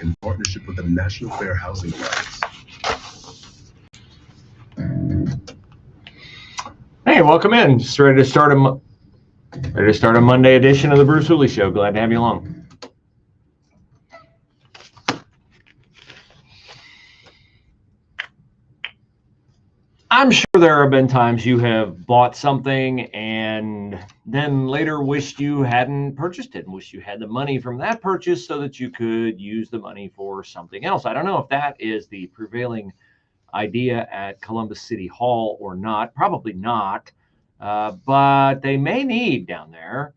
in partnership with the National Fair Housing Prize. Hey, welcome in. Just ready to start a Monday edition of the Bruce Hooley Show. Glad to have you along. I'm sure there have been times you have bought something and then later wished you hadn't purchased it and wished you had the money from that purchase so that you could use the money for something else. I don't know if that is the prevailing idea at Columbus City Hall or not. Probably not. But they may need down there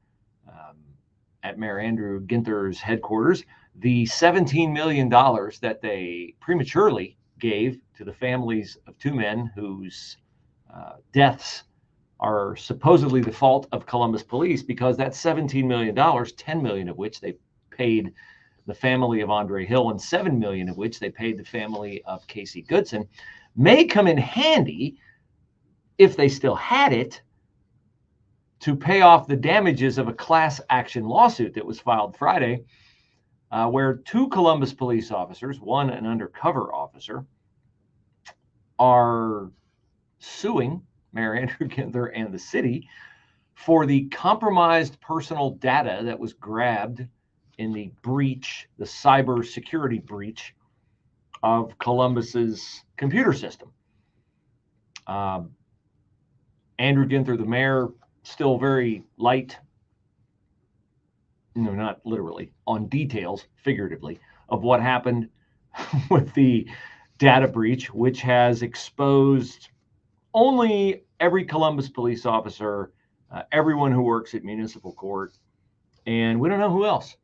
at Mayor Andrew Ginther's headquarters the $17 million that they prematurely gave to the families of two men whose deaths are supposedly the fault of Columbus police, because that $17 million, $10 million of which they paid the family of Andre Hill and $7 million of which they paid the family of Casey Goodson, may come in handy, if they still had it, to pay off the damages of a class action lawsuit that was filed Friday, where two Columbus police officers, one an undercover officer, are suing Mayor Andrew Ginther and the city for the compromised personal data that was grabbed in the breach, the cyber security breach of Columbus's computer system. Andrew Ginther, the mayor, still very light, not literally, on details, figuratively, of what happened with the data breach, which has exposed only every Columbus police officer, everyone who works at municipal court, and we don't know who else.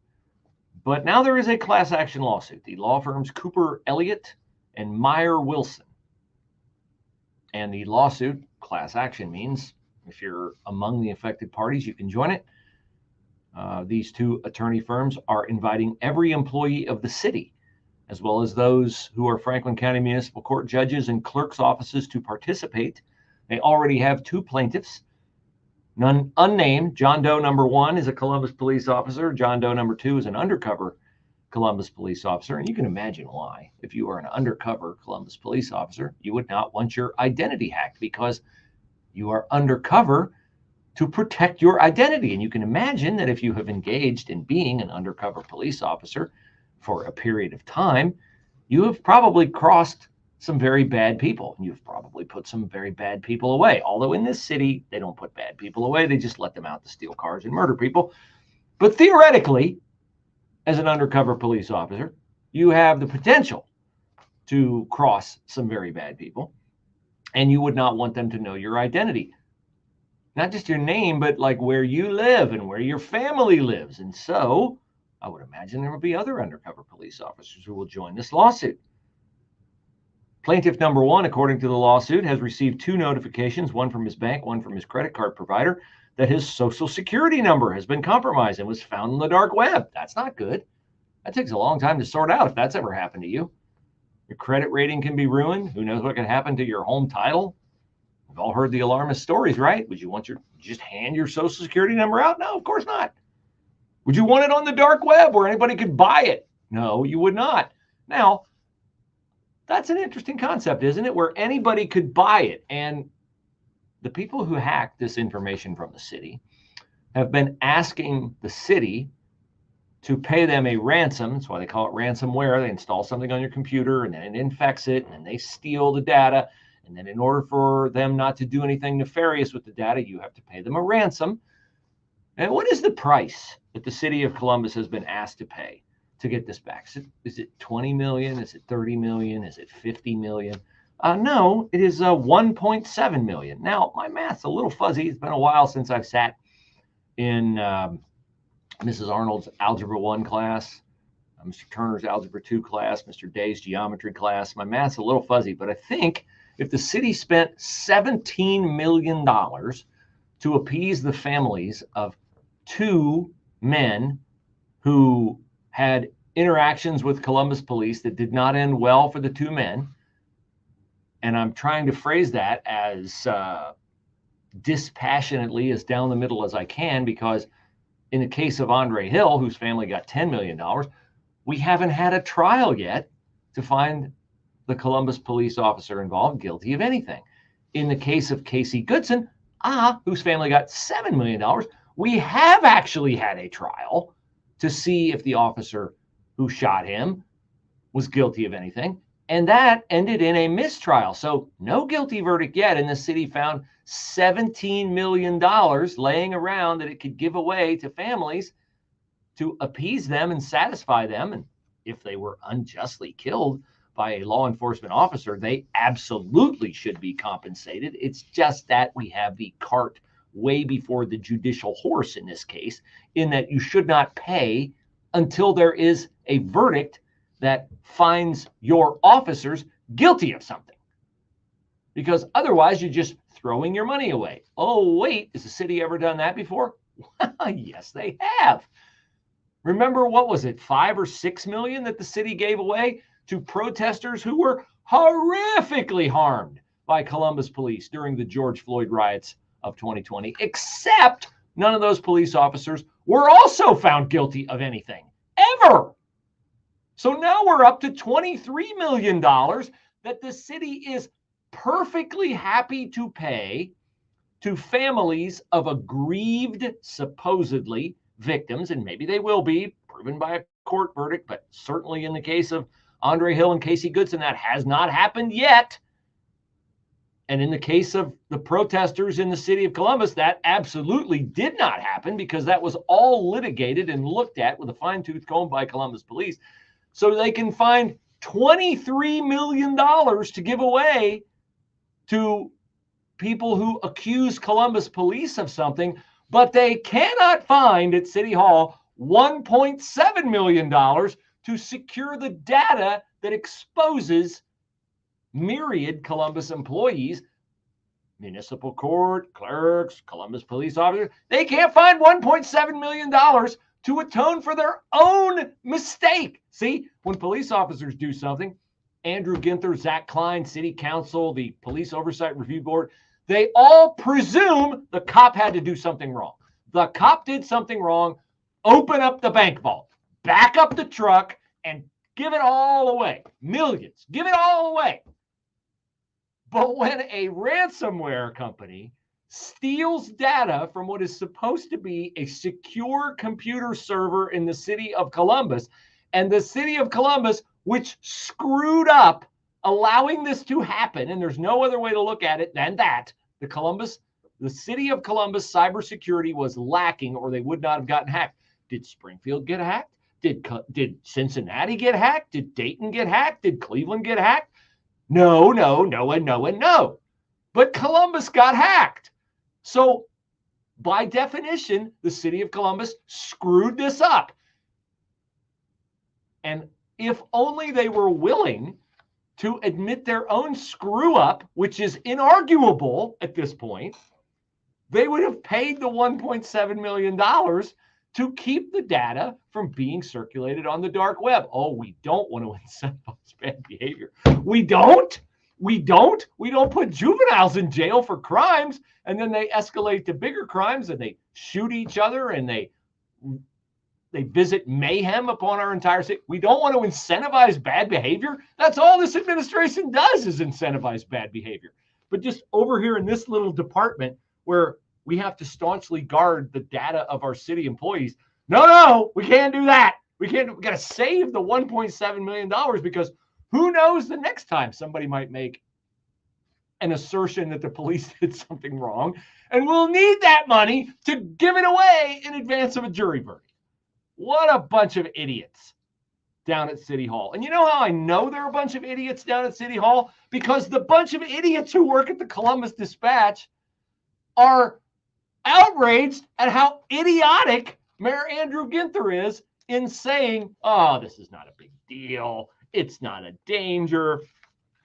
But now there is a class action lawsuit. The law firms Cooper Elliott and Meyer Wilson. And the lawsuit, class action, means if you're among the affected parties, you can join it. These two attorney firms are inviting every employee of the city, as well as those who are Franklin County Municipal Court judges and clerks' offices, to participate. They already have two plaintiffs, none unnamed. John Doe number 1 is a Columbus police officer. John Doe number 2 is an undercover Columbus police officer. And you can imagine why. If you are an undercover Columbus police officer, you would not want your identity hacked, because you are undercover to protect your identity. And you can imagine that if you have engaged in being an undercover police officer for a period of time, you have probably crossed some very bad people, and you've probably put some very bad people away. Although in this city, they don't put bad people away. They just let them out to steal cars and murder people. But theoretically, as an undercover police officer, you have the potential to cross some very bad people, and you would not want them to know your identity. Not just your name, but like where you live and where your family lives. And so I would imagine there will be other undercover police officers who will join this lawsuit. Plaintiff number 1, according to the lawsuit, has received 2 notifications, one from his bank, one from his credit card provider, that his social security number has been compromised and was found on the dark web. That's not good. That takes a long time to sort out if that's ever happened to you. Your credit rating can be ruined. Who knows what could happen to your home title? We've all heard the alarmist stories, right? Would you want just hand your social security number out? No, of course not. Would you want it on the dark web where anybody could buy it? No, you would not. Now, that's an interesting concept, isn't it? Where anybody could buy it. And the people who hacked this information from the city have been asking the city to pay them a ransom. That's why they call it ransomware. They install something on your computer and then it infects it and then they steal the data. And then in order for them not to do anything nefarious with the data, you have to pay them a ransom. And what is the price that the city of Columbus has been asked to pay to get this back? Is it 20 million? Is it 30 million? Is it 50 million? No, it is 1.7 million. Now, my math's a little fuzzy. It's been a while since I've sat in Mrs. Arnold's Algebra 1 class, Mr. Turner's Algebra 2 class, Mr. Day's Geometry class. My math's a little fuzzy, but I think if the city spent $17 million to appease the families of 2 men who had interactions with Columbus police that did not end well for the 2 men, and I'm trying to phrase that as dispassionately, as down the middle as I can, because in the case of Andre Hill, whose family got $10 million, we haven't had a trial yet to find the Columbus police officer involved guilty of anything. In the case of Casey Goodson, whose family got $7 million, we have actually had a trial to see if the officer who shot him was guilty of anything. And that ended in a mistrial. So no guilty verdict yet. And the city found $17 million laying around that it could give away to families to appease them and satisfy them. And if they were unjustly killed by a law enforcement officer, they absolutely should be compensated. It's just that we have the cart way before the judicial horse in this case, in that you should not pay until there is a verdict that finds your officers guilty of something. Because otherwise, you're just throwing your money away. Oh, wait, has the city ever done that before? Yes, they have. Remember, what was it, 5 or 6 million that the city gave away to protesters who were horrifically harmed by Columbus police during the George Floyd riots of 2020, except none of those police officers were also found guilty of anything, ever. So now we're up to $23 million that the city is perfectly happy to pay to families of aggrieved, supposedly, victims, and maybe they will be proven by a court verdict, but certainly in the case of Andre Hill and Casey Goodson, that has not happened yet. And in the case of the protesters in the city of Columbus, that absolutely did not happen because that was all litigated and looked at with a fine-tooth comb by Columbus police. So they can find $23 million to give away to people who accuse Columbus police of something, but they cannot find at City Hall $1.7 million to secure the data that exposes myriad Columbus employees, municipal court, clerks, Columbus police officers. They can't find $1.7 million to atone for their own mistake. See, when police officers do something, Andrew Ginther, Zach Klein, City Council, the Police Oversight Review Board, they all presume the cop had to do something wrong. The cop did something wrong. Open up the bank vault, back up the truck, and give it all away. Millions. Give it all away. But when a ransomware company steals data from what is supposed to be a secure computer server in the city of Columbus, and the city of Columbus, which screwed up allowing this to happen, and there's no other way to look at it than that, the city of Columbus cybersecurity was lacking, or they would not have gotten hacked. Did Springfield get hacked? Did Cincinnati get hacked? Did Dayton get hacked? Did Cleveland get hacked? No, and no. But Columbus got hacked. So by definition, the city of Columbus screwed this up. And if only they were willing to admit their own screw up, which is inarguable at this point, they would have paid the $1.7 million to keep the data from being circulated on the dark web. Oh, we don't want to incentivize bad behavior. We don't put juveniles in jail for crimes, and then they escalate to bigger crimes, and they shoot each other, and they visit mayhem upon our entire city. We don't want to incentivize bad behavior. That's all this administration does, is incentivize bad behavior. But just over here in this little department where we have to staunchly guard the data of our city employees. No, we can't do that. We got to save the $1.7 million because who knows the next time somebody might make an assertion that the police did something wrong, and we'll need that money to give it away in advance of a jury verdict. What a bunch of idiots down at City Hall. And you know how I know they're a bunch of idiots down at City Hall? Because the bunch of idiots who work at the Columbus Dispatch are outraged at how idiotic Mayor Andrew Ginther is in saying, oh, this is not a big deal. It's not a danger.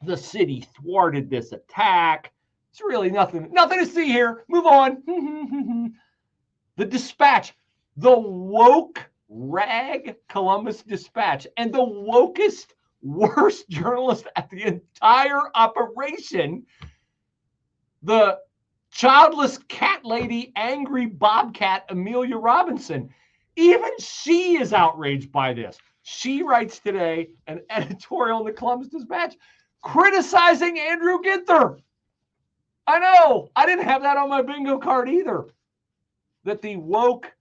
The city thwarted this attack. It's really nothing to see here. Move on. The Dispatch, the woke rag Columbus Dispatch, and the wokest, worst journalist at the entire operation, the childless cat lady, angry bobcat Amelia Robinson. Even she is outraged by this. She writes today an editorial in the Columbus Dispatch criticizing Andrew Ginther. I know. I didn't have that on my bingo card either. That the woke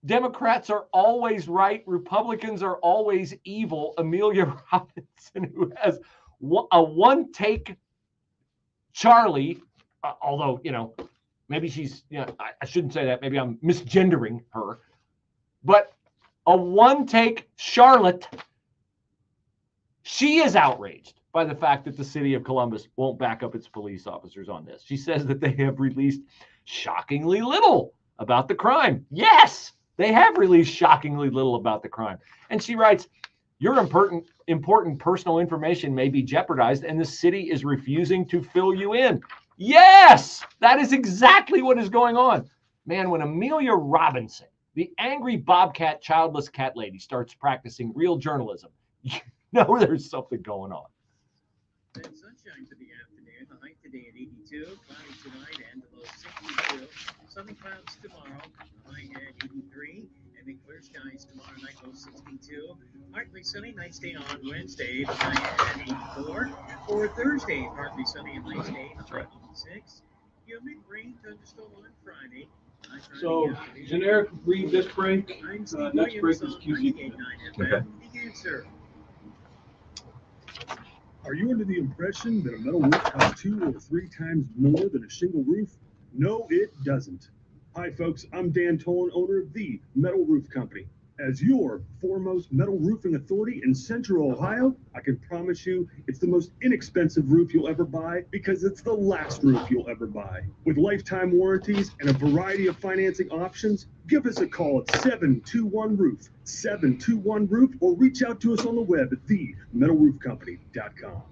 Democrats are always right, Republicans are always evil. Amelia Robinson, who has a one-take Charlie, although, maybe she's, I shouldn't say that. Maybe I'm misgendering her. But a one-take Charlotte, she is outraged by the fact that the city of Columbus won't back up its police officers on this. She says that they have released shockingly little about the crime. Yes, they have released shockingly little about the crime. And she writes, your important personal information may be jeopardized and the city is refusing to fill you in. Yes, that is exactly what is going on. Man, when Amelia Robinson, the angry bobcat, childless cat lady, starts practicing real journalism, you know there's something going on. And sunshine for the afternoon. The high today at 82. Cloudy tonight and the low 62. Sunny clouds tomorrow. High at 83. And then clear skies tomorrow night, low 62. Partly sunny, nice day on Wednesday. The high at 84. For Thursday, partly sunny and nice day. The high 86. Humid rain, thunderstorm on Friday. So, generic read this break. Next break is QC. Okay. The answer. Are you under the impression that a metal roof costs 2 or 3 times more than a shingle roof? No, it doesn't. Hi, folks. I'm Dan Tolan, owner of the Metal Roof Company. As your foremost metal roofing authority in Central Ohio, I can promise you it's the most inexpensive roof you'll ever buy because it's the last roof you'll ever buy. With lifetime warranties and a variety of financing options, give us a call at 721-ROOF, 721-ROOF, or reach out to us on the web at themetalroofcompany.com.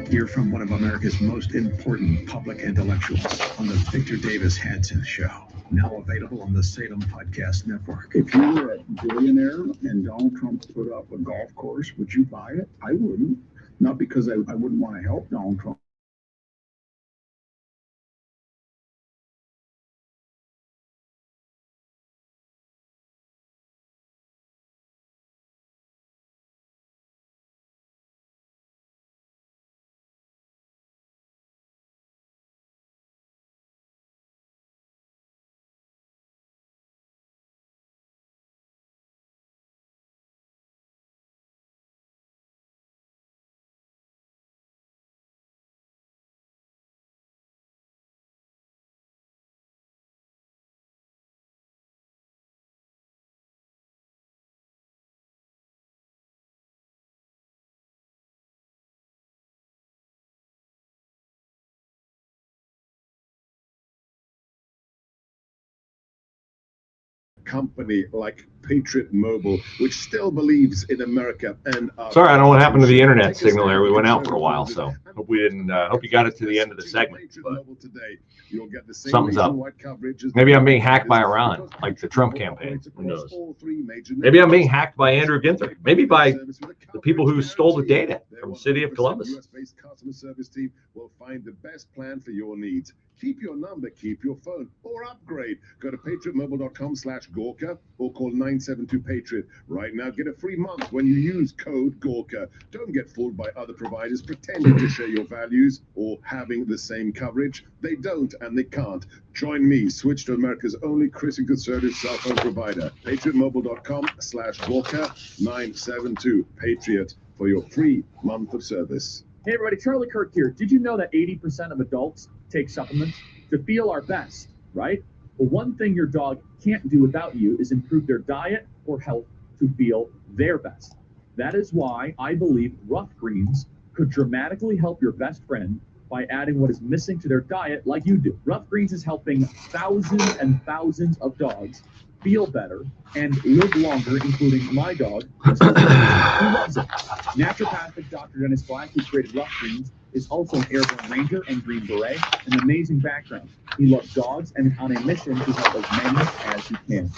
Hear from one of America's most important public intellectuals on the Victor Davis Hanson Show, now available on the Salem Podcast Network. If you were a billionaire and Donald Trump put up a golf course, would you buy it? I wouldn't. Not because I wouldn't want to help Donald Trump. Company like Patriot Mobile, which still believes in America and sorry, I don't know what happened to the internet signal there. We went out for a while, so hope we didn't. Hope you got it to the end of the segment. But something's up. Maybe I'm being hacked by Iran, like the Trump campaign. Who knows? Maybe I'm being hacked by Andrew Ginther. Maybe by the people who stole the data from the city of Columbus. US-based customer service team will find the best plan for your needs. Keep your number, keep your phone, or upgrade. Go to patriotmobile.com/Gorka or call 972-PATRIOT. Right now, get a free month when you use code Gorka. Don't get fooled by other providers pretending to share your values or having the same coverage. They don't and they can't. Join me. Switch to America's only Christian conservative cell phone provider. patriotmobile.com/Gorka 972-PATRIOT for your free month of service. Hey everybody, Charlie Kirk here. Did you know that 80% of adults take supplements to feel our best, right? Well, one thing your dog can't do without you is improve their diet or health to feel their best. That is why I believe Rough Greens could dramatically help your best friend by adding what is missing to their diet like you do. Rough Greens is helping thousands and thousands of dogs feel better and live longer, including my dog, who loves it. Naturopathic Dr. Dennis Black, who created Rough Greens, is also an airborne ranger and Green Beret, an amazing background. He loves dogs and is on a mission to help as many as he can.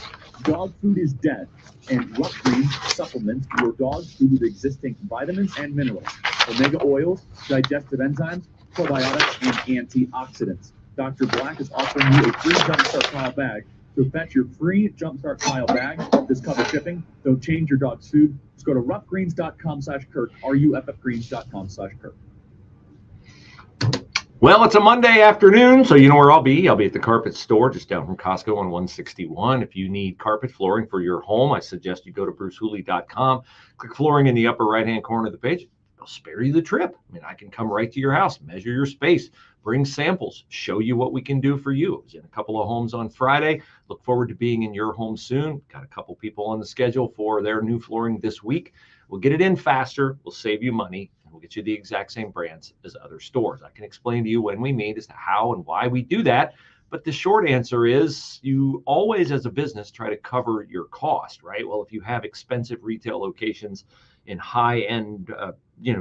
Dog food is dead, and Rough Greens supplements your dog's food with existing vitamins and minerals, omega oils, digestive enzymes, probiotics, and antioxidants. Dr. Black is offering you a free jumpstart trial bag So fetch your free Jumpstart File bag. This covers shipping. Don't change your dog's food. Just go to roughgreens.com/Kirk, ruffgreens.com/Kirk. Well, it's a Monday afternoon, so you know where I'll be. I'll be at the carpet store just down from Costco on 161. If you need carpet flooring for your home, I suggest you go to brucehooley.com. Click flooring in the upper right-hand corner of the page. It'll spare you the trip. I mean, I can come right to your house, measure your space, bring samples, show you what we can do for you. I was in a couple of homes on Friday. Look forward to being in your home soon. Got a couple people on the schedule for their new flooring this week. We'll get it in faster. We'll save you money. We'll get you the exact same brands as other stores. I can explain to you when we meet as to how and why we do that. But the short answer is you always, as a business, try to cover your cost, right? Well, if you have expensive retail locations in high-end,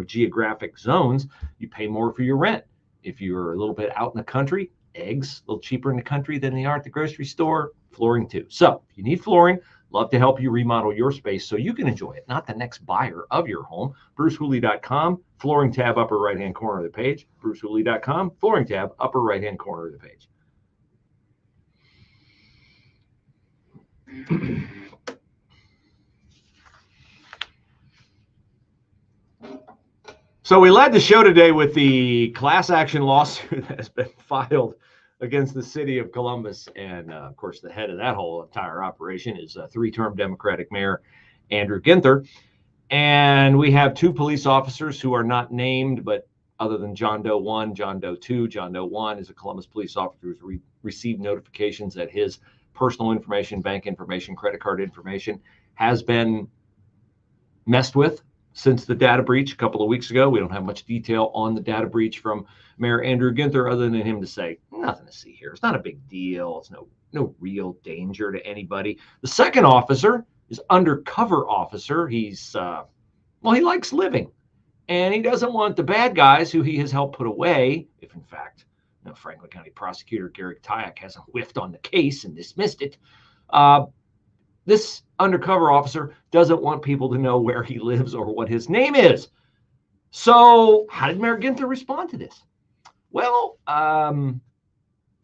geographic zones, you pay more for your rent. If you're a little bit out in the country, eggs a little cheaper in the country than they are at the grocery store, flooring too. So if you need flooring, love to help you remodel your space so you can enjoy it, not the next buyer of your home. BruceHooley.com, flooring tab, upper right-hand corner of the page. BruceHooley.com, flooring tab, upper right-hand corner of the page. So we led the show today with the class action lawsuit that has been filed against the city of Columbus. And of course, the head of that whole entire operation is three-term Democratic Mayor Andrew Ginther. And we have two police officers who are not named, but other than John Doe 1, John Doe 2, John Doe 1 is a Columbus police officer who's received notifications that his personal information, bank information, credit card information has been messed with since the data breach a couple of weeks ago. We don't have much detail on the data breach from Mayor Andrew Ginther other than him to say, nothing to see here. It's not a big deal. It's no real danger to anybody. The second officer is undercover officer. He's, he likes living. And he doesn't want the bad guys who he has helped put away, if in fact, Franklin County Prosecutor Garrick Tyack hasn't whiffed on the case and dismissed it. This undercover officer doesn't want people to know where he lives or what his name is. So how did Mayor Ginther respond to this? Well,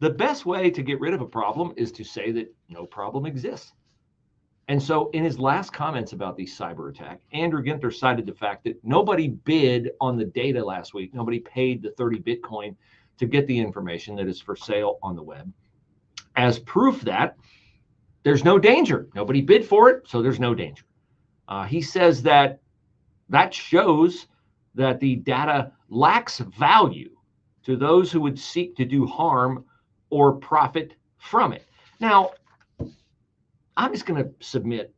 the best way to get rid of a problem is to say that no problem exists. And so in his last comments about the cyber attack, Andrew Ginther cited the fact that nobody bid on the data last week. Nobody paid the 30 Bitcoin to get the information that is for sale on the web as proof that there's no danger. Nobody bid for it, so there's no danger. He says that shows that the data lacks value to those who would seek to do harm or profit from it. Now, I'm just going to submit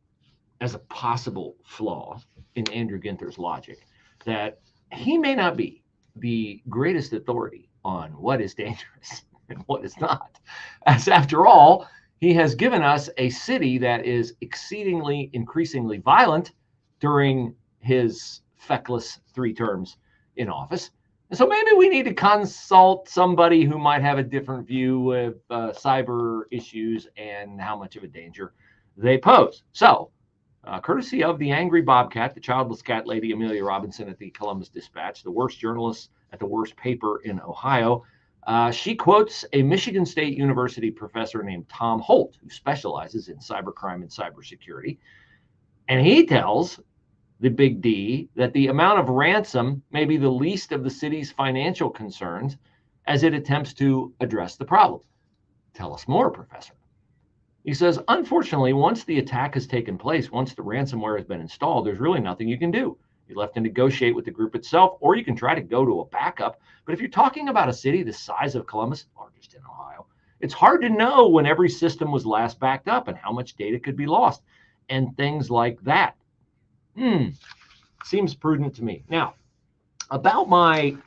as a possible flaw in Andrew Ginther's logic that he may not be the greatest authority on what is dangerous and what is not. As after all, he has given us a city that is increasingly violent during his feckless 3 terms in office. And so maybe we need to consult somebody who might have a different view of cyber issues and how much of a danger they pose. So, courtesy of the angry bobcat, the childless cat lady Amelia Robinson at the Columbus Dispatch, the worst journalist at the worst paper in Ohio, she quotes a Michigan State University professor named Tom Holt, who specializes in cybercrime and cybersecurity. And he tells the Big D that the amount of ransom may be the least of the city's financial concerns as it attempts to address the problem. Tell us more, Professor. He says, unfortunately, once the attack has taken place, once the ransomware has been installed, there's really nothing you can do. You're left to negotiate with the group itself, or you can try to go to a backup. But if you're talking about a city the size of Columbus, largest in Ohio, it's hard to know when every system was last backed up and how much data could be lost and things like that. Seems prudent to me. Now, about my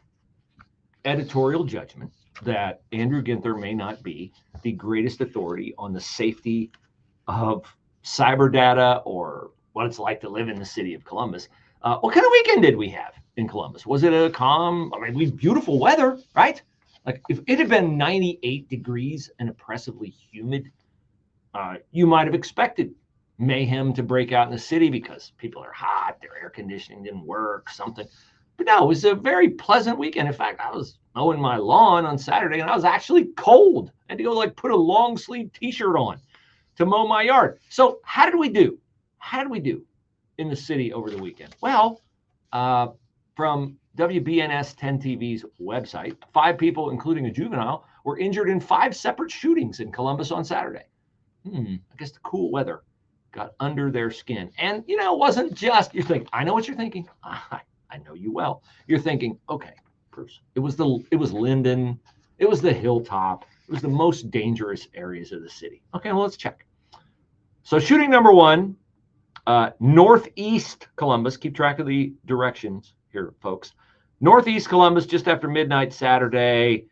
editorial judgment that Andrew Ginther may not be the greatest authority on the safety of cyber data or what it's like to live in the city of Columbus. What kind of weekend did we have in Columbus? Was it a calm, beautiful weather, right? Like if it had been 98 degrees and oppressively humid, you might have expected mayhem to break out in the city because people are hot, their air conditioning didn't work, something. But no, it was a very pleasant weekend. In fact, I was mowing my lawn on Saturday and I was actually cold. I had to go put a long sleeve t-shirt on. to mow my yard. So how did we do? How did we do in the city over the weekend? Well, from WBNS 10 TV's website, 5 people, including a juvenile, were injured in 5 separate shootings in Columbus on Saturday. I guess the cool weather got under their skin. And, you know, it wasn't just, you're thinking, I know what you're thinking. I know you well. You're thinking, okay, Bruce, it was Linden, it was the Hilltop, it was the most dangerous areas of the city. Okay, well, let's check. So shooting number 1, northeast Columbus. Keep track of the directions here, folks. Northeast Columbus, just after midnight Saturday.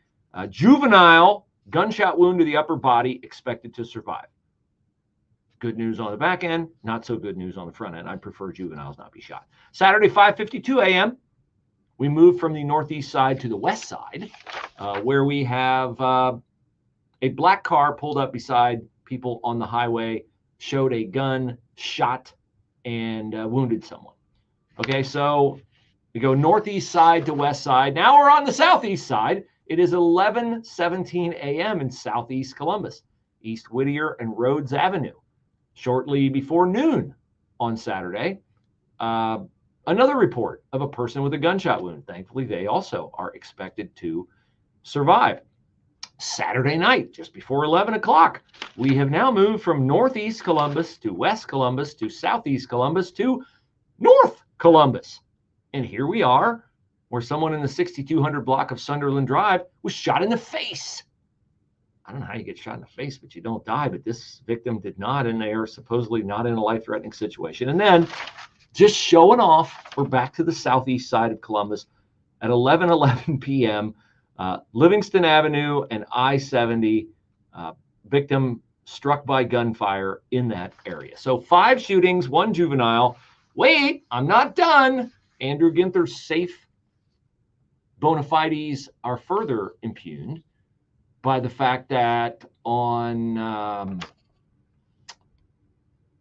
Juvenile, gunshot wound to the upper body, expected to survive. Good news on the back end, not so good news on the front end. I prefer juveniles not be shot. Saturday, 5:52 a.m., we moved from the northeast side to the west side, where we have a black car pulled up beside people on the highway, showed a gun, shot, and wounded someone. Okay, so we go northeast side to west side. Now we're on the southeast side. It is 11:17 a.m. in southeast Columbus, East Whittier and Rhodes Avenue. Shortly before noon on Saturday, another report of a person with a gunshot wound. Thankfully, they also are expected to survive. Saturday night, just before 11 o'clock, we have now moved from northeast Columbus to west Columbus to southeast Columbus to north Columbus. And here we are, where someone in the 6200 block of Sunderland Drive was shot in the face. I don't know how you get shot in the face, but you don't die. But this victim did not, and they are supposedly not in a life-threatening situation. And then, just showing off, we're back to the southeast side of Columbus at 11:11 p.m. Livingston Avenue and I-70, victim struck by gunfire in that area. So 5 shootings, 1 juvenile. Wait, I'm not done. Andrew Ginther's safe bona fides are further impugned by the fact that on,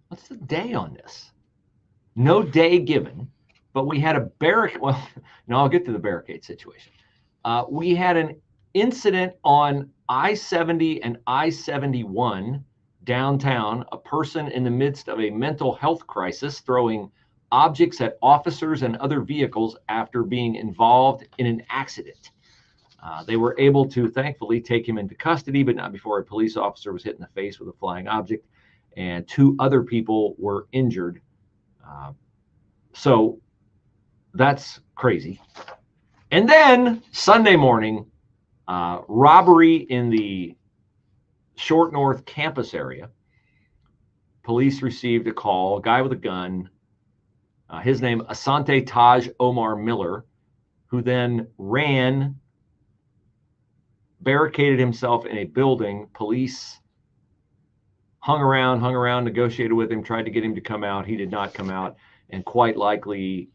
what's the day on this? No day given, but we had a barricade. Well, no, I'll get to the barricade situation. We had an incident on I-70 and I-71 downtown, a person in the midst of a mental health crisis throwing objects at officers and other vehicles after being involved in an accident. They were able to, thankfully, take him into custody, but not before a police officer was hit in the face with a flying object, and 2 other people were injured. So that's crazy. And then Sunday morning, robbery in the Short North campus area. Police received a call, a guy with a gun, his name Asante Taj Omar Miller, who then ran, barricaded himself in a building. Police hung around, negotiated with him, tried to get him to come out. He did not come out, and quite likely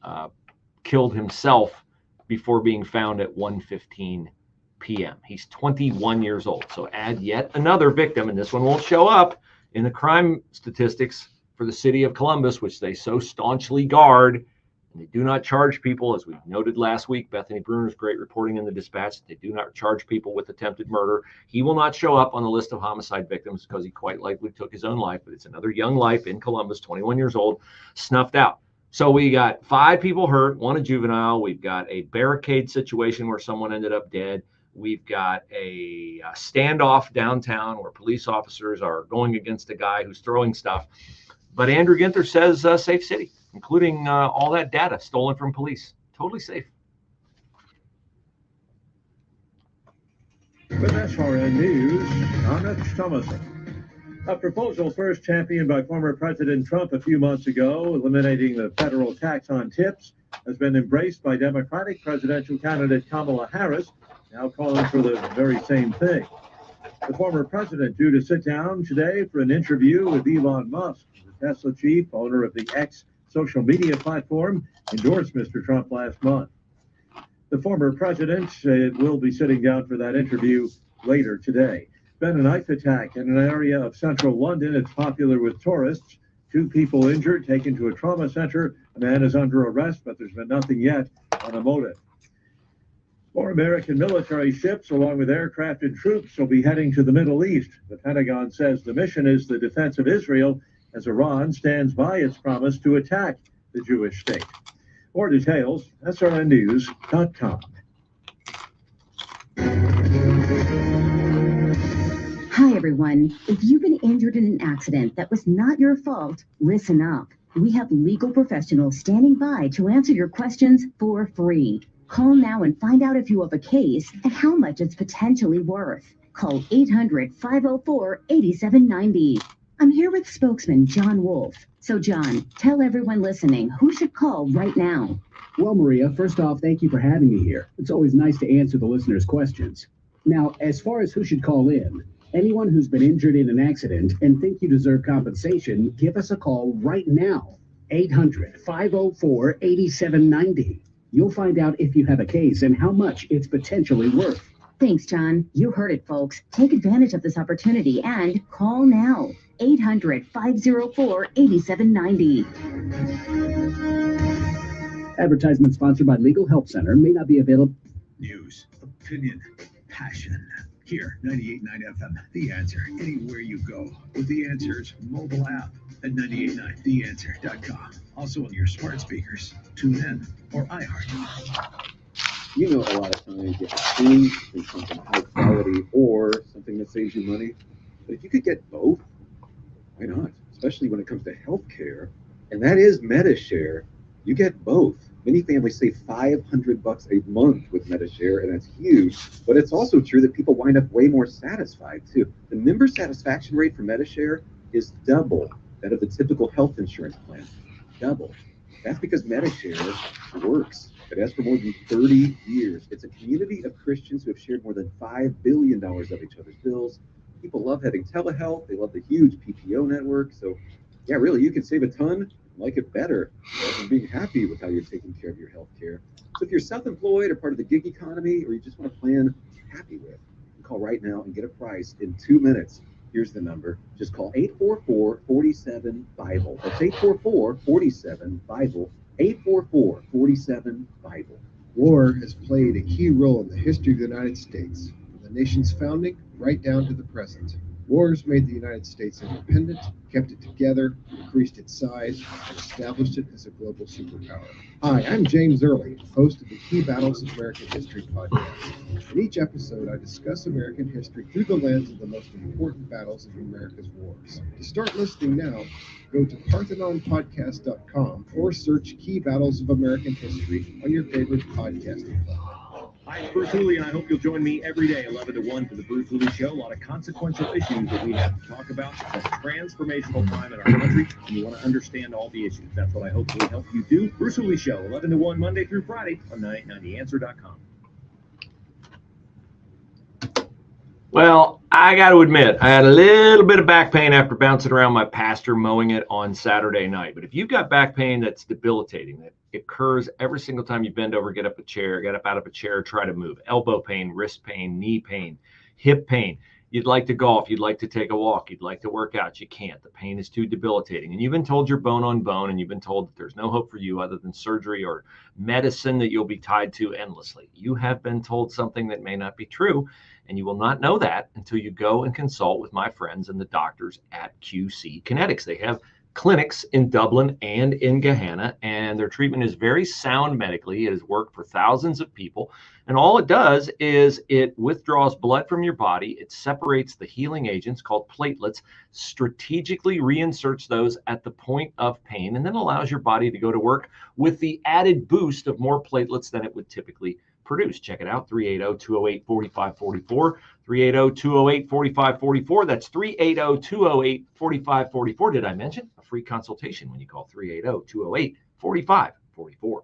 killed himself before being found at 1:15 p.m. He's 21 years old. So add yet another victim, and this one won't show up in the crime statistics for the city of Columbus, which they so staunchly guard. And they do not charge people, as we noted last week. Bethany Bruner's great reporting in the Dispatch. They do not charge people with attempted murder. He will not show up on the list of homicide victims because he quite likely took his own life. But it's another young life in Columbus, 21 years old, snuffed out. So we got 5 people hurt, 1 a juvenile. We've got a barricade situation where someone ended up dead. We've got a standoff downtown where police officers are going against a guy who's throwing stuff. But Andrew Ginther says safe city, including all that data stolen from police. Totally safe. With SRN News, I'm Rich Thomason. A proposal first championed by former President Trump a few months ago, eliminating the federal tax on tips, has been embraced by Democratic presidential candidate Kamala Harris, now calling for the very same thing. The former president due to sit down today for an interview with Elon Musk, the Tesla chief, owner of the X social media platform, endorsed Mr. Trump last month. The former president will be sitting down for that interview later today. Been a knife attack in an area of central London. It's popular with tourists. 2 people injured, taken to a trauma center. A man is under arrest, but there's been nothing yet on a motive. More American military ships, along with aircraft and troops, will be heading to the Middle East. The Pentagon says the mission is the defense of Israel as Iran stands by its promise to attack the Jewish state. More details, srnnews.com. Hi, everyone. If you've been injured in an accident that was not your fault, listen up. We have legal professionals standing by to answer your questions for free. Call now and find out if you have a case and how much it's potentially worth. Call 800-504-8790. I'm here with spokesman John Wolf. So, John, tell everyone listening who should call right now. Well, Maria, first off, thank you for having me here. It's always nice to answer the listeners' questions. Now, as far as who should call in, anyone who's been injured in an accident and think you deserve compensation, give us a call right now. 800-504-8790. You'll find out if you have a case and how much it's potentially worth. Thanks, John. You heard it, folks. Take advantage of this opportunity and call now. 800-504-8790. Advertisement sponsored by Legal Help Center, may not be available. News, opinion, passion. Here, 98.9 FM, The Answer, anywhere you go. With The Answer's mobile app at 98.9theanswer.com. Also on your smart speakers, tune in, or iHeart. You know, a lot of times you have to choose between something high quality or something that saves you money. But if you could get both, why not? Especially when it comes to healthcare, and that is MediShare. You get both. Many families save $500 a month with MediShare, and that's huge. But it's also true that people wind up way more satisfied too. The member satisfaction rate for MediShare is double that of the typical health insurance plan. Double. That's because MediShare works. It has for more than 30 years. It's a community of Christians who have shared more than $5 billion of each other's bills. People love having telehealth. They love the huge PPO network. So, yeah, really, you can save a ton, like it better, and being happy with how you're taking care of your health care. So if you're self-employed or part of the gig economy, or you just want a plan you're happy with, you can call right now and get a price in 2 minutes. Here's the number. Just call 844-47-BIBLE. That's 844-47-BIBLE. 844-47-BIBLE. War has played a key role in the history of the United States, from the nation's founding right down to the present. Wars made the United States independent, kept it together, increased its size, and established it as a global superpower. Hi, I'm James Early, host of the Key Battles of American History podcast. In each episode, I discuss American history through the lens of the most important battles of America's wars. To start listening now, go to ParthenonPodcast.com or search Key Battles of American History on your favorite podcasting platform. Hi, it's Bruce Hooley, and I hope you'll join me every day, 11 to 1, for the Bruce Hooley Show. A lot of consequential issues that we have to talk about. It's a transformational time in our country, and you want to understand all the issues. That's what I hopefully help you do. Bruce Hooley Show, 11 to 1, Monday through Friday on 98.9theanswer.com. Well, I got to admit, I had a little bit of back pain after bouncing around my pasture mowing it on Saturday night. But if you've got back pain that's debilitating, that occurs every single time you bend over, get up out of a chair, try to move, elbow pain, wrist pain, knee pain, hip pain, you'd like to golf, you'd like to take a walk, you'd like to work out, you can't. The pain is too debilitating. And you've been told you're bone on bone, and you've been told that there's no hope for you other than surgery or medicine that you'll be tied to endlessly. You have been told something that may not be true. And you will not know that until you go and consult with my friends and the doctors at QC Kinetics. They have clinics in Dublin and in Gahanna, and their treatment is very sound medically. It has worked for thousands of people. And all it does is it withdraws blood from your body. It separates the healing agents called platelets, strategically reinserts those at the point of pain, and then allows your body to go to work with the added boost of more platelets than it would typically produce. Check it out, 380-208-4544, 380-208-4544. That's 380-208-4544. Did I mention a free consultation when you call 380-208-4544?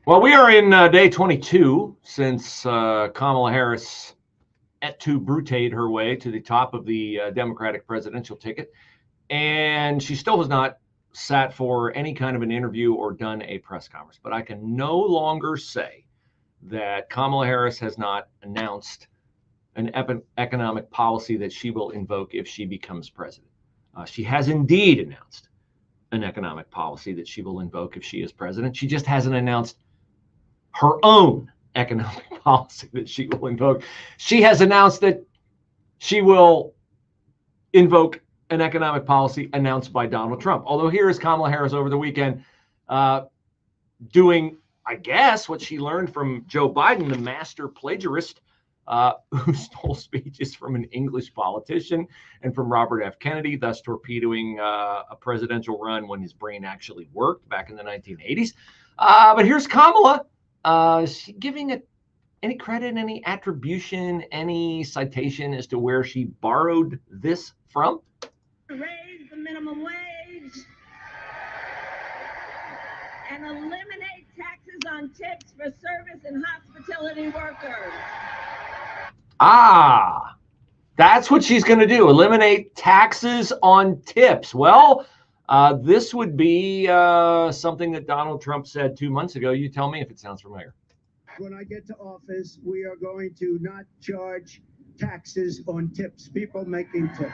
Well, we are in day 22 since Kamala Harris et tu brutade her way to the top of the Democratic presidential ticket. And she still has not sat for any kind of an interview or done a press conference. But I can no longer say that Kamala Harris has not announced an economic policy that she will invoke if she becomes president. She has indeed announced an economic policy that she will invoke if she is president. She just hasn't announced her own economic policy that she will invoke. She has announced that she will invoke an economic policy announced by Donald Trump. Although here is Kamala Harris over the weekend doing, I guess, what she learned from Joe Biden, the master plagiarist, who stole speeches from an English politician and from Robert F. Kennedy, thus torpedoing a presidential run when his brain actually worked back in the 1980s. But here's Kamala. She giving it any credit, any attribution, any citation as to where she borrowed this from? Raise the minimum wage and eliminate taxes on tips for service and hospitality workers. Ah, that's what she's going to do. Eliminate taxes on tips. Well, this would be something that Donald Trump said 2 months ago. You tell me if it sounds familiar. When I get to office, we are going to not charge taxes on tips, people making tips.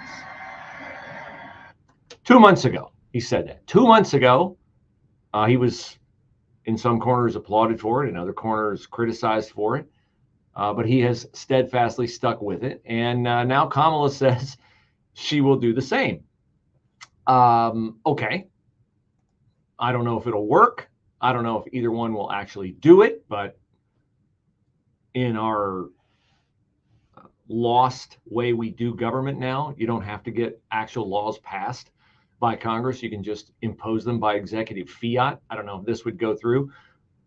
2 months ago, he said that. 2 months ago, he was in some corners applauded for it, in other corners criticized for it. But he has steadfastly stuck with it. And now Kamala says she will do the same. Okay. I don't know if it'll work. I don't know if either one will actually do it. But in our lost way we do government now, you don't have to get actual laws passed by Congress. You can just impose them by executive fiat. I don't know if this would go through.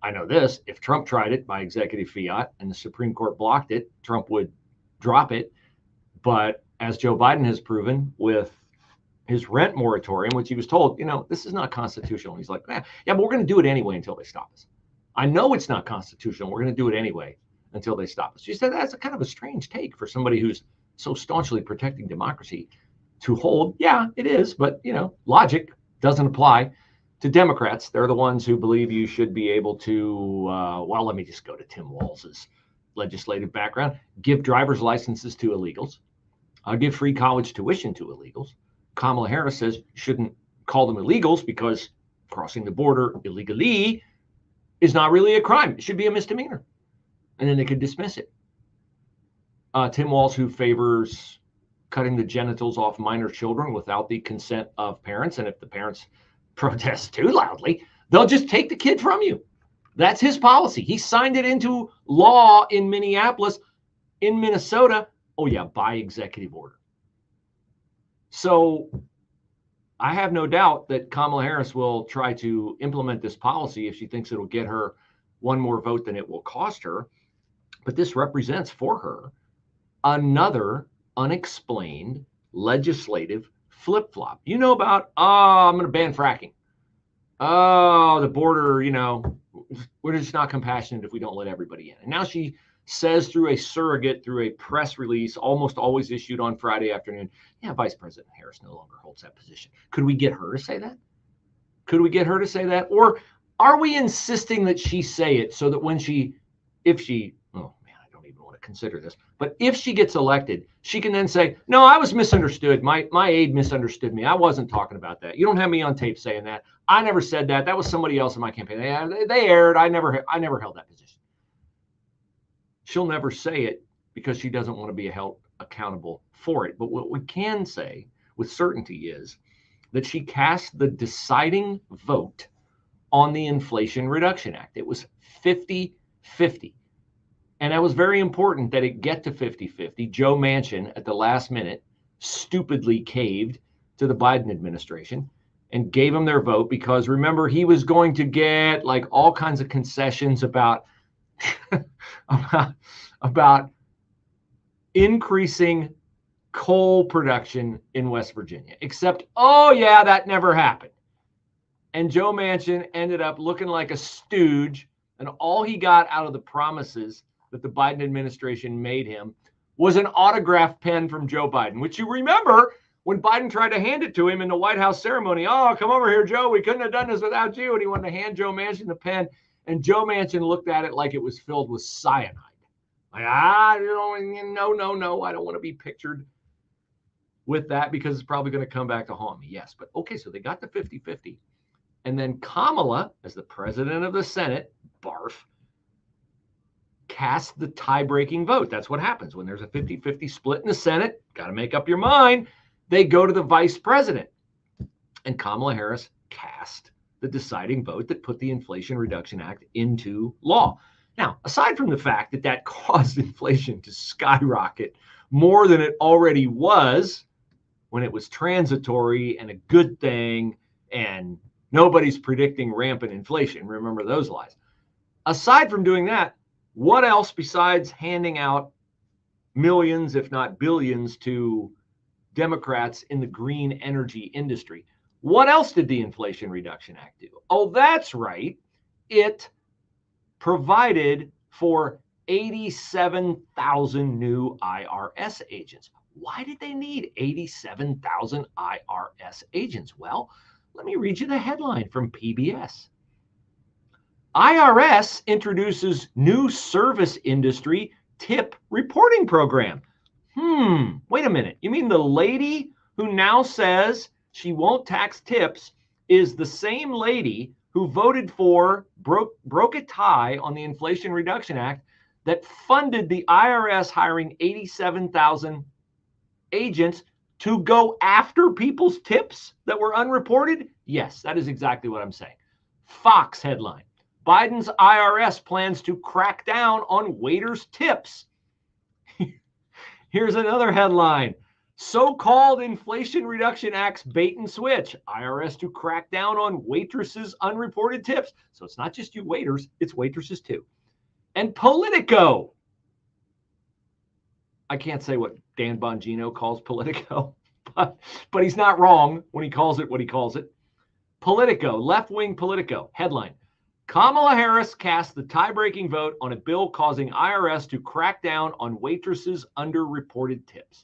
I know this, if Trump tried it by executive fiat and the Supreme Court blocked it, Trump would drop it. But as Joe Biden has proven with his rent moratorium, which he was told, this is not constitutional. He's like, yeah, but we're going to do it anyway until they stop us. I know it's not constitutional. We're going to do it anyway until they stop us. She said that's a kind of a strange take for somebody who's so staunchly protecting democracy to hold. Yeah, it is. But, logic doesn't apply to Democrats. They're the ones who believe you should be able to, let me just go to Tim Walz's legislative background, give driver's licenses to illegals, give free college tuition to illegals. Kamala Harris says you shouldn't call them illegals because crossing the border illegally is not really a crime. It should be a misdemeanor. And then they could dismiss it. Tim Walz, who favors cutting the genitals off minor children without the consent of parents. And if the parents protest too loudly, they'll just take the kid from you. That's his policy. He signed it into law in Minneapolis. In Minnesota, by executive order. So I have no doubt that Kamala Harris will try to implement this policy if she thinks it'll get her one more vote than it will cost her. But this represents for her another unexplained legislative flip-flop. About, I'm going to ban fracking. Oh, the border, we're just not compassionate if we don't let everybody in. And now she says through a surrogate, through a press release, almost always issued on Friday afternoon, Vice President Harris no longer holds that position. Could we get her to say that? Could we get her to say that? Or are we insisting that she say it so that if she, I don't even want to consider this, but if she gets elected, she can then say, no, I was misunderstood. My aide misunderstood me. I wasn't talking about that. You don't have me on tape saying that. I never said that. That was somebody else in my campaign. They erred. I never held that position. She'll never say it because she doesn't want to be held accountable for it. But what we can say with certainty is that she cast the deciding vote on the Inflation Reduction Act. It was 50-50. And it was very important that it get to 50-50. Joe Manchin, at the last minute, stupidly caved to the Biden administration and gave them their vote because, remember, he was going to get all kinds of concessions about about increasing coal production in West Virginia, except, that never happened. And Joe Manchin ended up looking like a stooge, and all he got out of the promises that the Biden administration made him was an autograph pen from Joe Biden, which you remember when Biden tried to hand it to him in the White House ceremony. Oh, come over here, Joe. We couldn't have done this without you. And he wanted to hand Joe Manchin the pen. And Joe Manchin looked at it like it was filled with cyanide. Like, no, I don't want to be pictured with that because it's probably going to come back to haunt me. Yes, but okay, so they got the 50-50. And then Kamala, as the president of the Senate, barf, cast the tie-breaking vote. That's what happens when there's a 50-50 split in the Senate. Got to make up your mind. They go to the vice president. And Kamala Harris cast the deciding vote that put the Inflation Reduction Act into law. Now, aside from the fact that that caused inflation to skyrocket more than it already was when it was transitory and a good thing, and nobody's predicting rampant inflation. Remember those lies. Aside from doing that, what else besides handing out millions, if not billions, to Democrats in the green energy industry? What else did the Inflation Reduction Act do? Oh, that's right. It provided for 87,000 new IRS agents. Why did they need 87,000 IRS agents? Well, let me read you the headline from PBS. IRS introduces new service industry tip reporting program. Wait a minute. You mean the lady who now says she won't tax tips is the same lady who voted for, broke a tie on the Inflation Reduction Act that funded the IRS hiring 87,000 agents to go after people's tips that were unreported? Yes, that is exactly what I'm saying. Fox headline: Biden's IRS plans to crack down on waiters' tips. Here's another headline: So-called Inflation Reduction Act's bait and switch. IRS to crack down on waitresses' unreported tips. So it's not just you waiters, it's waitresses too. And Politico. I can't say what Dan Bongino calls Politico, but he's not wrong when he calls it what he calls it. Politico, left-wing Politico. Headline: Kamala Harris cast the tie-breaking vote on a bill causing IRS to crack down on waitresses' underreported tips.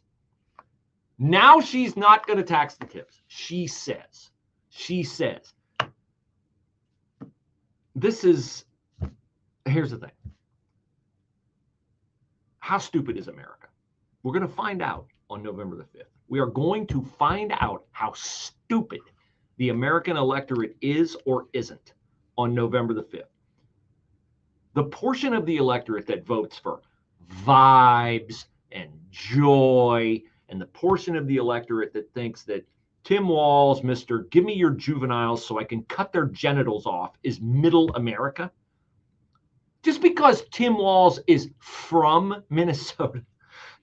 Now she's not going to tax the tips. She says. Here's the thing. How stupid is America? We're going to find out on November the 5th. We are going to find out how stupid the American electorate is or isn't on November the 5th. The portion of the electorate that votes for vibes and joy, and the portion of the electorate that thinks that Tim Walz, Mr. Give me your juveniles so I can cut their genitals off, is middle America. Just because Tim Walz is from Minnesota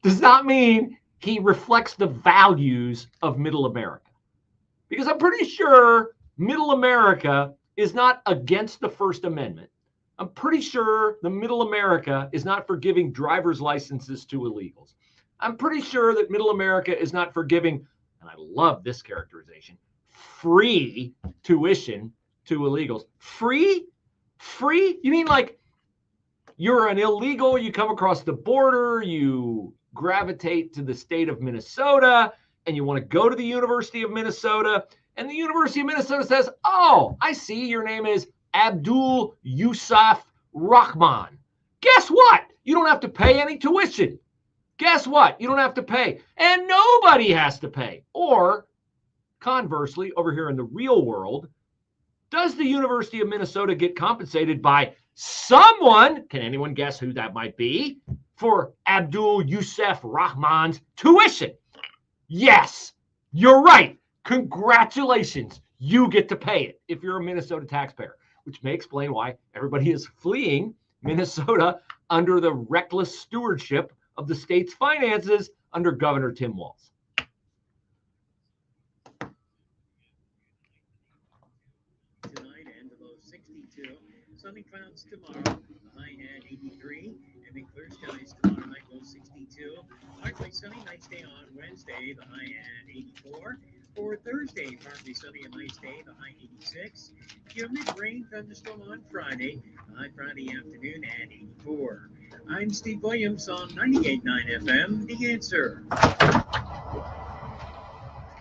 does not mean he reflects the values of middle America. Because I'm pretty sure middle America is not against the First Amendment. I'm pretty sure the middle America is not for giving driver's licenses to illegals. I'm pretty sure that middle America is not for giving, and I love this characterization, free tuition to illegals. Free? You mean like you're an illegal, you come across the border, you gravitate to the state of Minnesota, and you want to go to the University of Minnesota, and the University of Minnesota says, oh, I see your name is Abdul Yusuf Rahman. Guess what? You don't have to pay any tuition. Guess what? You don't have to pay. And nobody has to pay. Or, conversely, over here in the real world, does the University of Minnesota get compensated by someone, can anyone guess who that might be, for Abdul Yusuf Rahman's tuition? Yes, you're right. Congratulations. You get to pay it if you're a Minnesota taxpayer, which may explain why everybody is fleeing Minnesota under the reckless stewardship of the state's finances under Governor Tim Walz. Tonight and the low 62. Sunny clouds tomorrow, the high at 83. And then clear skies tomorrow night, low 62. Partly sunny, nice day on Wednesday, the high at 84. For Thursday, partly sunny and nice day, the high 86. Humid rain thunderstorm on Friday, the high Friday afternoon at 84. I'm Steve Williams on 98.9 FM, The Answer.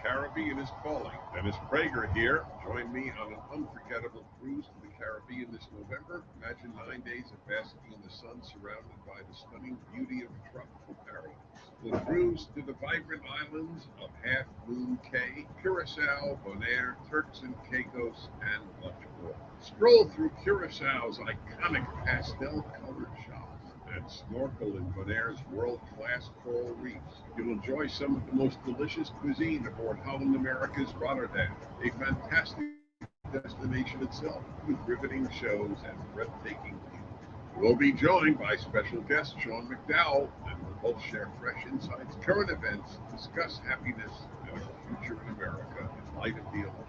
Caribbean. Caribbean is calling. Dennis Prager here. Join me on an unforgettable cruise to the Caribbean this November. Imagine 9 days of basking in the sun surrounded by the stunning beauty of tropical paradise. We'll cruise to the vibrant islands of Half Moon Cay, Curacao, Bonaire, Turks and Caicos, and much more. Stroll through Curaçao's iconic pastel-colored shops and snorkel in Bonaire's world-class coral reefs. You'll enjoy some of the most delicious cuisine aboard Holland America's Rotterdam, a fantastic destination itself with riveting shows and breathtaking views. We'll be joined by special guest Sean McDowell, and we'll both share fresh insights, current events, discuss happiness and our future in America in light of the Olympics.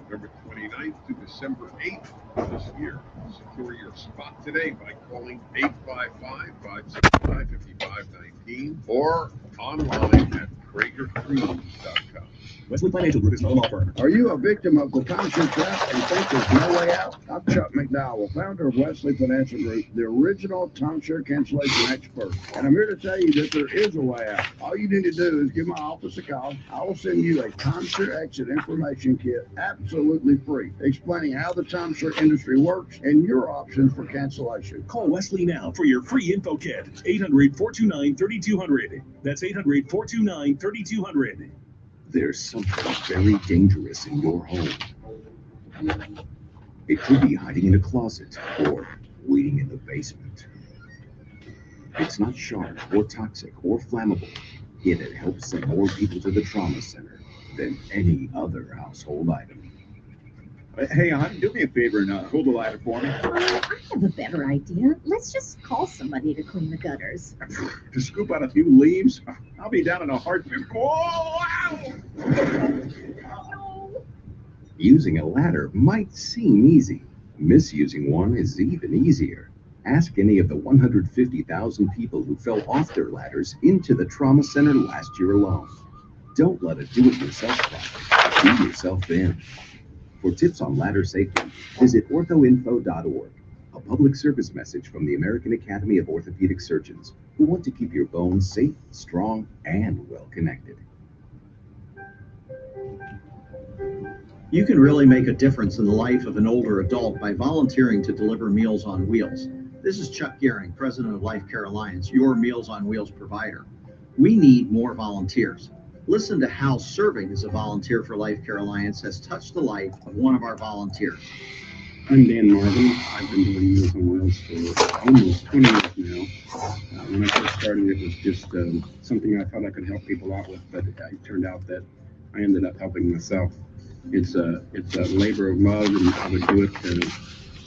November 29th to December 8th of this year. Secure your spot today by calling 855-565-5519 or online at CragerCruise.com. Wesley Financial Group is not a law firm. Are you a victim of the timeshare trap and think there's no way out? I'm Chuck McDowell, founder of Wesley Financial Group, the original timeshare cancellation expert. And I'm here to tell you that there is a way out. All you need to do is give my office a call. I will send you a timeshare exit information kit absolutely free, explaining how the timeshare industry works and your options for cancellation. Call Wesley now for your free info kit. 800-429-3200. That's 800-429-3200. There's something very dangerous in your home. It could be hiding in a closet or waiting in the basement. It's not sharp or toxic or flammable, yet it helps send more people to the trauma center than any other household item. Hey, hon, do me a favor and hold the ladder for me. I have a better idea. Let's just call somebody to clean the gutters. To scoop out a few leaves? I'll be down in a heartbeat. Whoa! Ow! Using a ladder might seem easy. Misusing one is even easier. Ask any of the 150,000 people who fell off their ladders into the trauma center last year alone. Don't let a do-it-yourself project do yourself in. For tips on ladder safety, visit orthoinfo.org, a public service message from the American Academy of Orthopedic Surgeons, who want to keep your bones safe, strong, and well-connected. You can really make a difference in the life of an older adult by volunteering to deliver Meals on Wheels. This is Chuck Gehring, president of Life Care Alliance, your Meals on Wheels provider. We need more volunteers. Listen to how serving as a volunteer for Life Care Alliance has touched the life of one of our volunteers. I'm Dan Marvin. I've been doing Meals on Wheels for almost 20 years now. When I first started, it was just something I thought I could help people out with, but it turned out that I ended up helping myself. It's a labor of love, and I would do it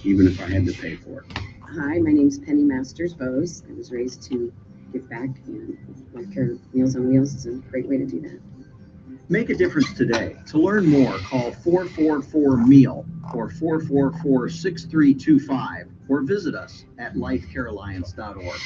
even if I had to pay for it. Hi, my name's Penny Masters Bose. I was raised to give back, and Life Care Meals on Wheels is a great way to do that. Make a difference today. To learn more, call 444-MEAL or 444-6325 or visit us at lifecarealliance.org.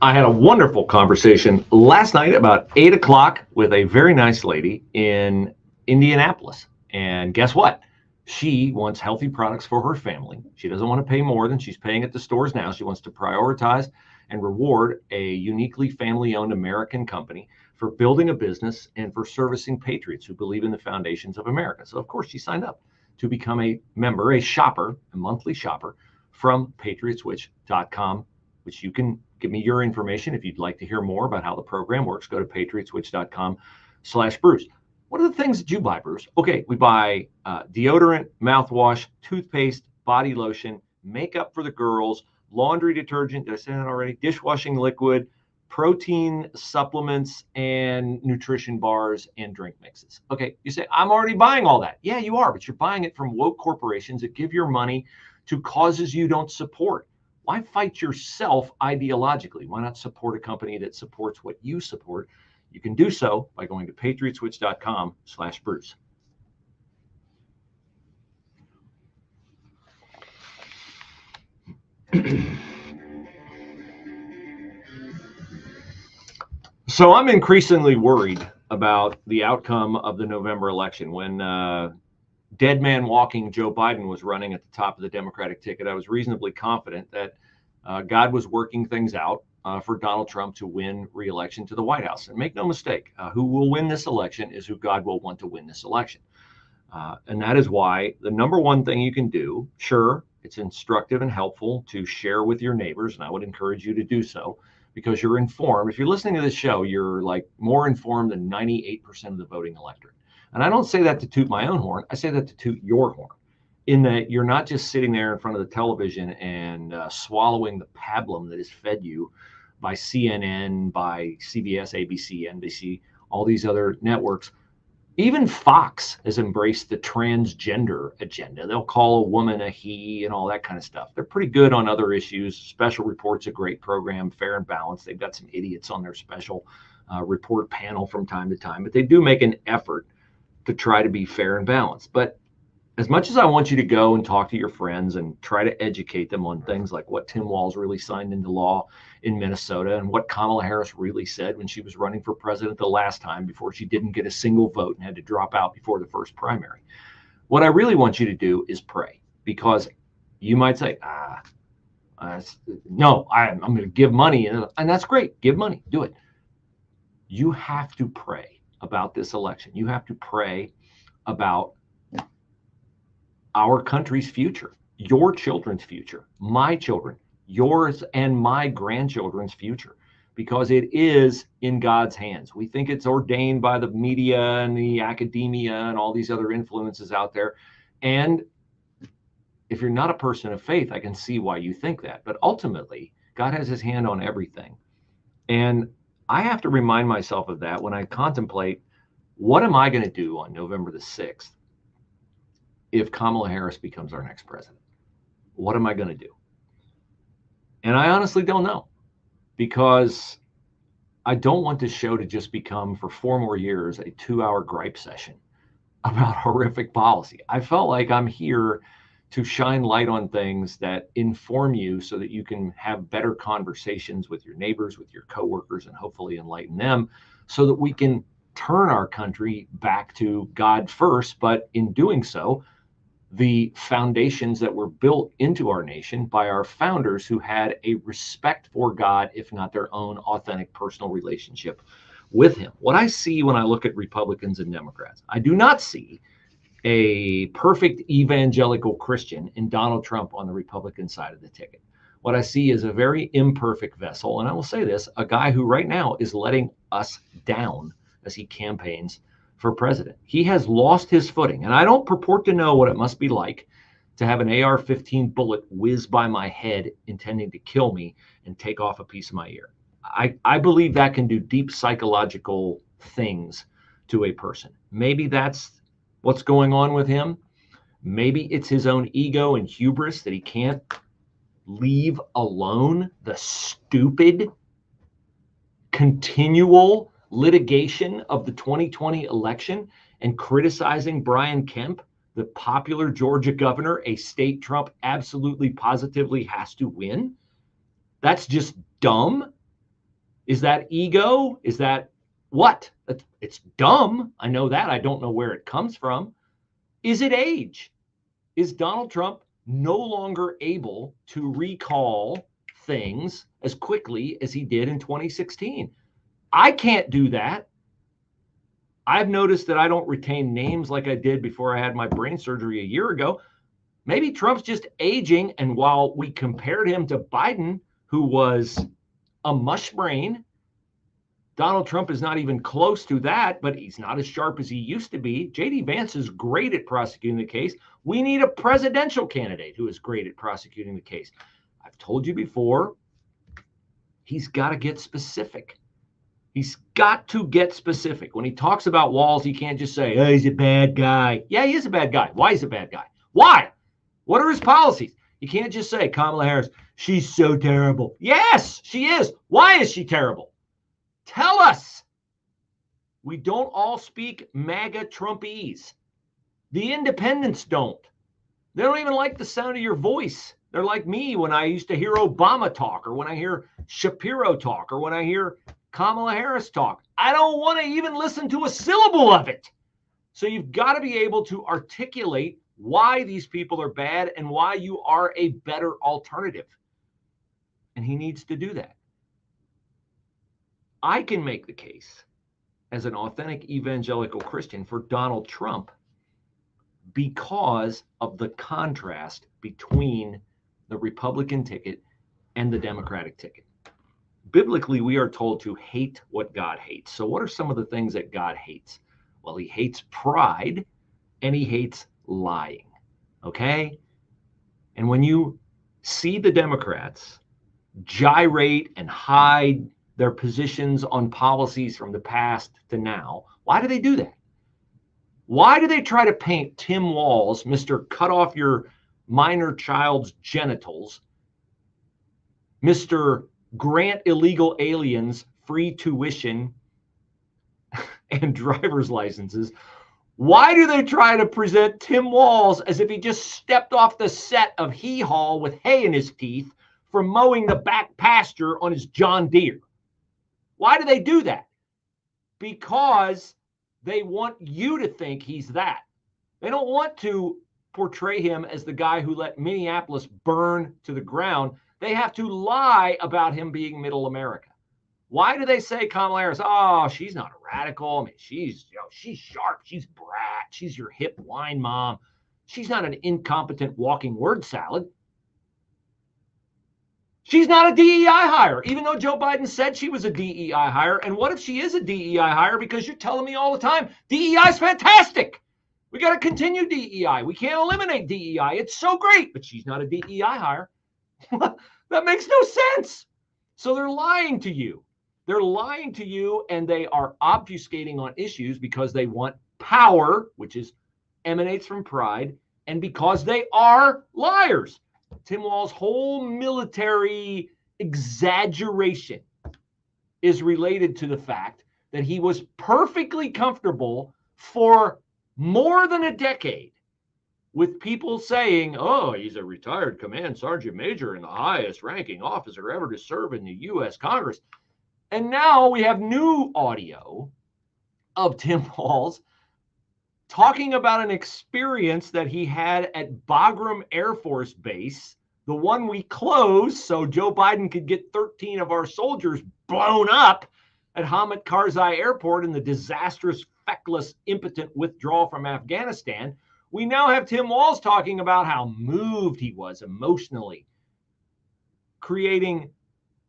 I had a wonderful conversation last night about 8 o'clock with a very nice lady in Indianapolis. And guess what? She wants healthy products for her family. She doesn't want to pay more than she's paying at the stores now. She wants to prioritize and reward a uniquely family-owned American company for building a business and for servicing patriots who believe in the foundations of America. So, of course, she signed up to become a member, a shopper, a monthly shopper from patriotswitch.com, which you can give me your information if you'd like to hear more about how the program works. Go to patriotswitch.com/Bruce. What are the things that you buy, Bruce? Okay, we buy deodorant, mouthwash, toothpaste, body lotion, makeup for the girls, laundry detergent, did I say that already? Dishwashing liquid, protein supplements, and nutrition bars and drink mixes. Okay, you say, I'm already buying all that. Yeah, you are, but you're buying it from woke corporations that give your money to causes you don't support. Why fight yourself ideologically? Why not support a company that supports what you support? You can do so by going to patriotswitch.com/Bruce. So I'm increasingly worried about the outcome of the November election. When dead man walking Joe Biden was running at the top of the Democratic ticket, I was reasonably confident that God was working things out for Donald Trump to win re-election to the White House. And make no mistake, who will win this election is who God will want to win this election. And that is why the number one thing you can do, sure, it's instructive and helpful to share with your neighbors, and I would encourage you to do so because you're informed. If you're listening to this show, you're like more informed than 98% of the voting electorate. And I don't say that to toot my own horn. I say that to toot your horn, in that you're not just sitting there in front of the television and swallowing the pablum that is fed you by CNN, by CBS, ABC, NBC, all these other networks. Even Fox has embraced the transgender agenda. They'll call a woman a he and all that kind of stuff. They're pretty good on other issues. Special Report's a great program, Fair and Balanced. They've got some idiots on their special report panel from time to time, but they do make an effort to try to be fair and balanced. But as much as I want you to go and talk to your friends and try to educate them on things like what Tim Walz really signed into law in Minnesota and what Kamala Harris really said when she was running for president the last time before she didn't get a single vote and had to drop out before the first primary, what I really want you to do is pray, because you might say, no, I'm going to give money. And that's great. Give money. Do it. You have to pray about this election. You have to pray about our country's future, your children's future, my children, yours and my grandchildren's future, because it is in God's hands. We think it's ordained by the media and the academia and all these other influences out there. And if you're not a person of faith, I can see why you think that. But ultimately, God has his hand on everything. And I have to remind myself of that when I contemplate, what am I going to do on November the 6th if Kamala Harris becomes our next president? What am I going to do? And I honestly don't know, because I don't want this show to just become, for 4 more years, a 2-hour gripe session about horrific policy. I felt like I'm here to shine light on things that inform you so that you can have better conversations with your neighbors, with your coworkers, and hopefully enlighten them so that we can turn our country back to God first. But in doing so, the foundations that were built into our nation by our founders who had a respect for God, if not their own authentic personal relationship with him. What I see when I look at Republicans and Democrats, I do not see a perfect evangelical Christian in Donald Trump on the Republican side of the ticket. What I see is a very imperfect vessel, and I will say this, a guy who right now is letting us down as he campaigns for president. He has lost his footing, and I don't purport to know what it must be like to have an AR-15 bullet whiz by my head intending to kill me and take off a piece of my ear. I believe that can do deep psychological things to a person. Maybe that's what's going on with him. Maybe it's his own ego and hubris that he can't leave alone the stupid, continual litigation of the 2020 election and criticizing Brian Kemp, the popular Georgia governor, a state Trump absolutely positively has to win. That's just dumb. Is that ego? Is that what? It's dumb. I know that. I don't know where it comes from. Is it age? Is Donald Trump no longer able to recall things as quickly as he did in 2016? I can't do that. I've noticed that I don't retain names like I did before I had my brain surgery a year ago. Maybe Trump's just aging, and while we compared him to Biden, who was a mush brain, Donald Trump is not even close to that, but he's not as sharp as he used to be. J.D. Vance is great at prosecuting the case. We need a presidential candidate who is great at prosecuting the case. I've told you before, he's got to get specific. He's got to get specific. When he talks about Walz, he can't just say, oh, he's a bad guy. Yeah, he is a bad guy. Why is he a bad guy? Why? What are his policies? You can't just say, Kamala Harris, she's so terrible. Yes, she is. Why is she terrible? Tell us. We don't all speak MAGA Trumpese. The independents don't. They don't even like the sound of your voice. They're like me when I used to hear Obama talk, or when I hear Shapiro talk, or when I hear Kamala Harris talk. I don't want to even listen to a syllable of it. So you've got to be able to articulate why these people are bad and why you are a better alternative. And he needs to do that. I can make the case as an authentic evangelical Christian for Donald Trump because of the contrast between the Republican ticket and the Democratic ticket. Biblically, we are told to hate what God hates. So what are some of the things that God hates? Well, he hates pride and he hates lying. Okay? And when you see the Democrats gyrate and hide their positions on policies from the past to now, why do they do that? Why do they try to paint Tim Walz, Mr. Cut Off Your Minor Child's Genitals, Mr. Grant Illegal Aliens free tuition and driver's licenses? Why do they try to present Tim Walz as if he just stepped off the set of Hee Haw with hay in his teeth from mowing the back pasture on his John Deere? Why do they do that? Because they want you to think he's that. They don't want to portray him as the guy who let Minneapolis burn to the ground. They have to lie about him being middle America. Why do they say Kamala Harris, oh, she's not a radical? I mean, she's sharp. She's brat. She's your hip wine mom. She's not an incompetent walking word salad. She's not a DEI hire, even though Joe Biden said she was a DEI hire. And what if she is a DEI hire? Because you're telling me all the time, DEI is fantastic. We got to continue DEI. We can't eliminate DEI. It's so great, but she's not a DEI hire. That makes no sense. So they're lying to you. They're lying to you, and they are obfuscating on issues because they want power, which emanates from pride, and because they are liars. Tim Walz's whole military exaggeration is related to the fact that he was perfectly comfortable for more than a decade with people saying, oh, he's a retired command sergeant major and the highest ranking officer ever to serve in the U.S. Congress. And now we have new audio of Tim Walz talking about an experience that he had at Bagram Air Force Base, the one we closed so Joe Biden could get 13 of our soldiers blown up at Hamid Karzai Airport in the disastrous, feckless, impotent withdrawal from Afghanistan. We now have Tim Walz talking about how moved he was emotionally, creating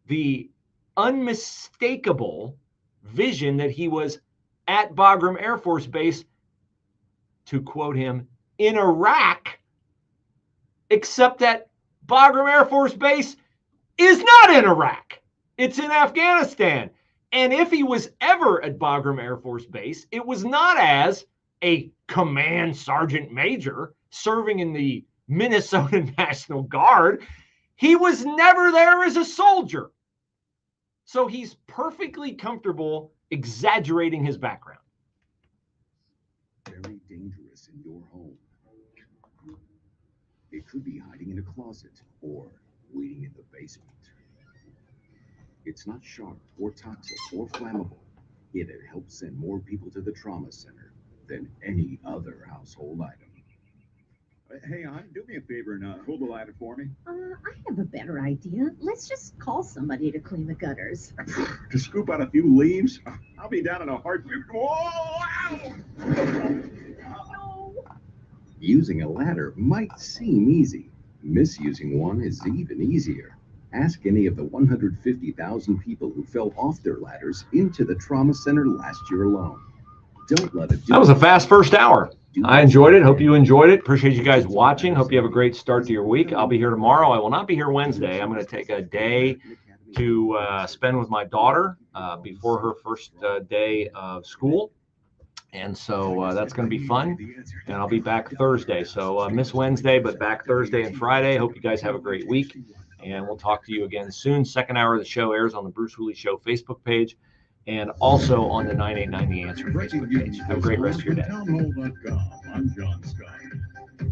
the unmistakable vision that he was at Bagram Air Force Base, to quote him, in Iraq, except that Bagram Air Force Base is not in Iraq. It's in Afghanistan. And if he was ever at Bagram Air Force Base, it was not as a command sergeant major serving in the Minnesota National Guard. He was never there as a soldier. So he's perfectly comfortable exaggerating his background. Very dangerous in your home. It could be hiding in a closet or waiting in the basement. It's not sharp or toxic or flammable, yet it helps send more people to the trauma center than any other household item. Hey, hon, do me a favor and hold the ladder for me. I have a better idea. Let's just call somebody to clean the gutters. To scoop out a few leaves? I'll be down in a heartbeat. Whoa! Ow! Using a ladder might seem easy. Misusing one is even easier. Ask any of the 150,000 people who fell off their ladders into the trauma center last year alone. Don't let it do. That was a fast first hour. I enjoyed it. Hope you enjoyed it. Appreciate you guys watching. Hope you have a great start to your week. I'll be here tomorrow. I will not be here Wednesday. I'm going to take a day to spend with my daughter before her first day of school. And so that's going to be fun. And I'll be back Thursday. So miss Wednesday, but back Thursday and Friday. Hope you guys have a great week. And we'll talk to you again soon. Second hour of the show airs on the Bruce Hooley Show Facebook page and also on the 989 The Answer Facebook page. Have a great rest of your day. Townhall.com. I'm John Scott.